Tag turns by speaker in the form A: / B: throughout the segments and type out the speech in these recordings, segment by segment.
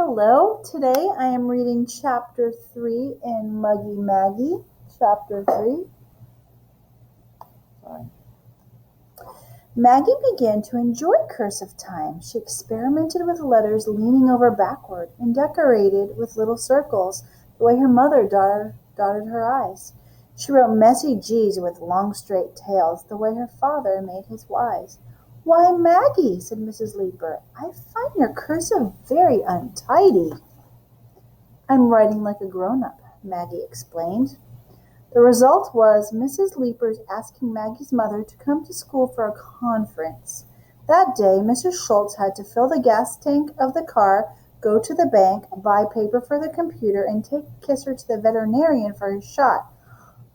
A: Hello, today I am reading Chapter 3 in Muggie Maggie. Chapter 3. Sorry. Maggie began to enjoy cursive time. She experimented with letters leaning over backward and decorated with little circles the way her mother dotted her eyes. She wrote messy G's with long straight tails the way her father made his Y's. "Why, Maggie," said Mrs. Leeper, "I find your cursive very untidy." "I'm writing like a grown-up," Maggie explained. The result was Mrs. Leeper's asking Maggie's mother to come to school for a conference. That day, Mrs. Schultz had to fill the gas tank of the car, go to the bank, buy paper for the computer, and take Kisser to the veterinarian for his shot.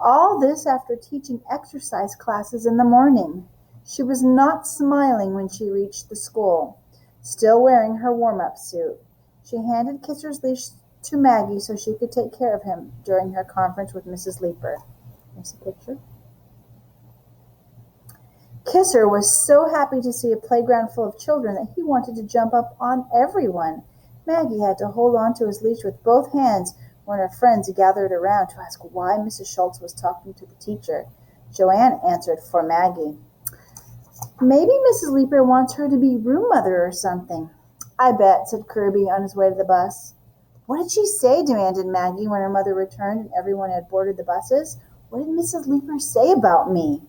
A: All this after teaching exercise classes in the morning. She was not smiling when she reached the school, still wearing her warm-up suit. She handed Kisser's leash to Maggie so she could take care of him during her conference with Mrs. Leeper. Here's a picture. Kisser was so happy to see a playground full of children that he wanted to jump up on everyone. Maggie had to hold on to his leash with both hands when her friends gathered around to ask why Mrs. Schultz was talking to the teacher. Joanne answered for Maggie. "Maybe Mrs. Leeper wants her to be room mother or something." "I bet," said Kirby on his way to the bus. "What did she say?" demanded Maggie when her mother returned and everyone had boarded the buses. "What did Mrs. Leeper say about me?"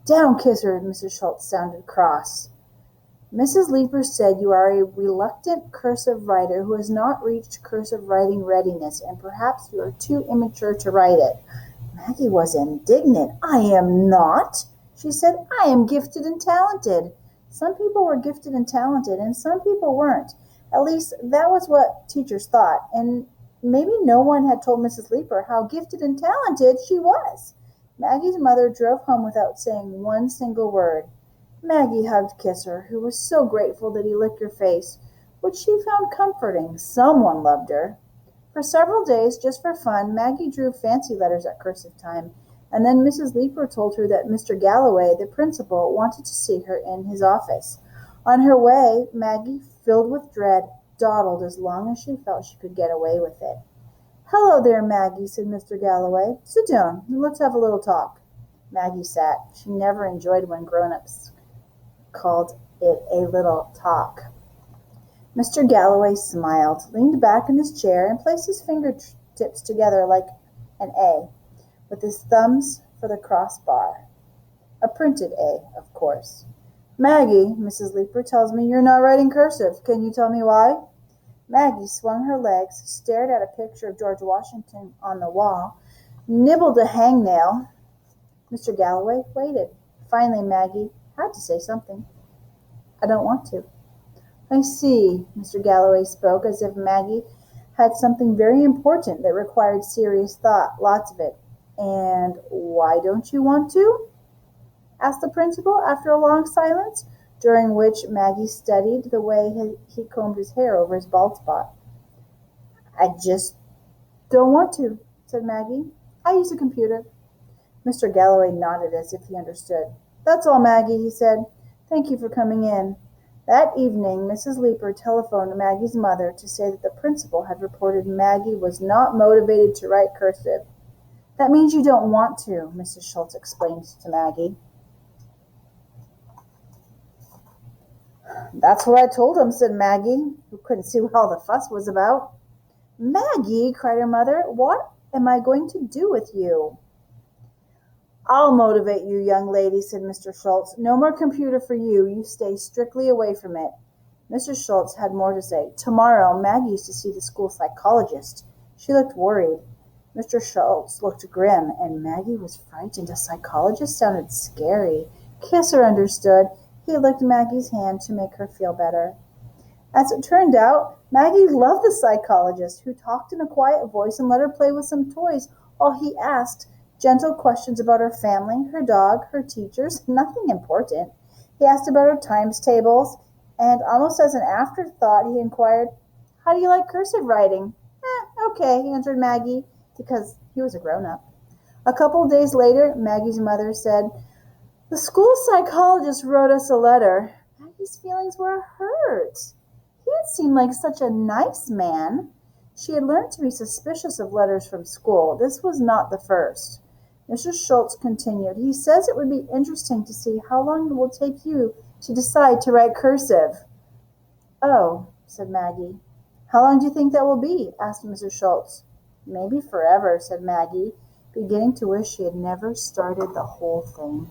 A: "Down, Kisser," Mrs. Schultz sounded cross. "Mrs. Leeper said you are a reluctant cursive writer who has not reached cursive writing readiness, and perhaps you are too immature to write it." Maggie was indignant. "I am not," she said. "I am gifted and talented." Some people were gifted and talented, and some people weren't. At least, that was what teachers thought, and maybe no one had told Mrs. Leeper how gifted and talented she was. Maggie's mother drove home without saying one single word. Maggie hugged Kisser, who was so grateful that he licked her face, which she found comforting. Someone loved her. For several days, just for fun, Maggie drew fancy letters at cursive time, and then Mrs. Leeper told her that Mr. Galloway, the principal, wanted to see her in his office. On her way, Maggie, filled with dread, dawdled as long as she felt she could get away with it. "Hello there, Maggie," said Mr. Galloway. "Sit down and let's have a little talk." Maggie sat. She never enjoyed when grown-ups called it a little talk. Mr. Galloway smiled, leaned back in his chair, and placed his fingertips together like an A, with his thumbs for the crossbar. A printed A, of course. "Maggie, Mrs. Leeper tells me you're not writing cursive. Can you tell me why?" Maggie swung her legs, stared at a picture of George Washington on the wall, nibbled a hangnail. Mr. Galloway waited. Finally, Maggie had to say something. "I don't want to." "I see." Mr. Galloway spoke as if Maggie had something very important that required serious thought, lots of it. "And why don't you want to?" asked the principal after a long silence, during which Maggie studied the way he combed his hair over his bald spot. "I just don't want to," said Maggie. "I use a computer." Mr. Galloway nodded as if he understood. "That's all, Maggie," he said. "Thank you for coming in." That evening, Mrs. Leeper telephoned Maggie's mother to say that the principal had reported Maggie was not motivated to write cursive. "That means you don't want to," Mrs. Schultz explained to Maggie. "That's what I told him," said Maggie, who couldn't see what all the fuss was about. "Maggie," cried her mother, "what am I going to do with you?" "I'll motivate you, young lady," said Mr. Schultz. "No more computer for you. You stay strictly away from it." Mrs. Schultz had more to say. "Tomorrow, Maggie is to see the school psychologist." She looked worried. Mr. Schultz looked grim, and Maggie was frightened. A psychologist sounded scary. Kisser understood. He licked Maggie's hand to make her feel better. As it turned out, Maggie loved the psychologist, who talked in a quiet voice and let her play with some toys while he asked gentle questions about her family, her dog, her teachers, nothing important. He asked about her times tables, and almost as an afterthought, he inquired, "How do you like cursive writing?" Okay, answered Maggie, because he was a grown-up. A couple of days later, Maggie's mother said, "The school psychologist wrote us a letter." Maggie's feelings were hurt. He didn't seem like such a nice man. She had learned to be suspicious of letters from school. This was not the first. Mr. Schultz continued, "He says it would be interesting to see how long it will take you to decide to write cursive." "Oh," said Maggie. "How long do you think that will be?" asked Mrs. Schultz. "Maybe forever," said Maggie, beginning to wish she had never started the whole thing.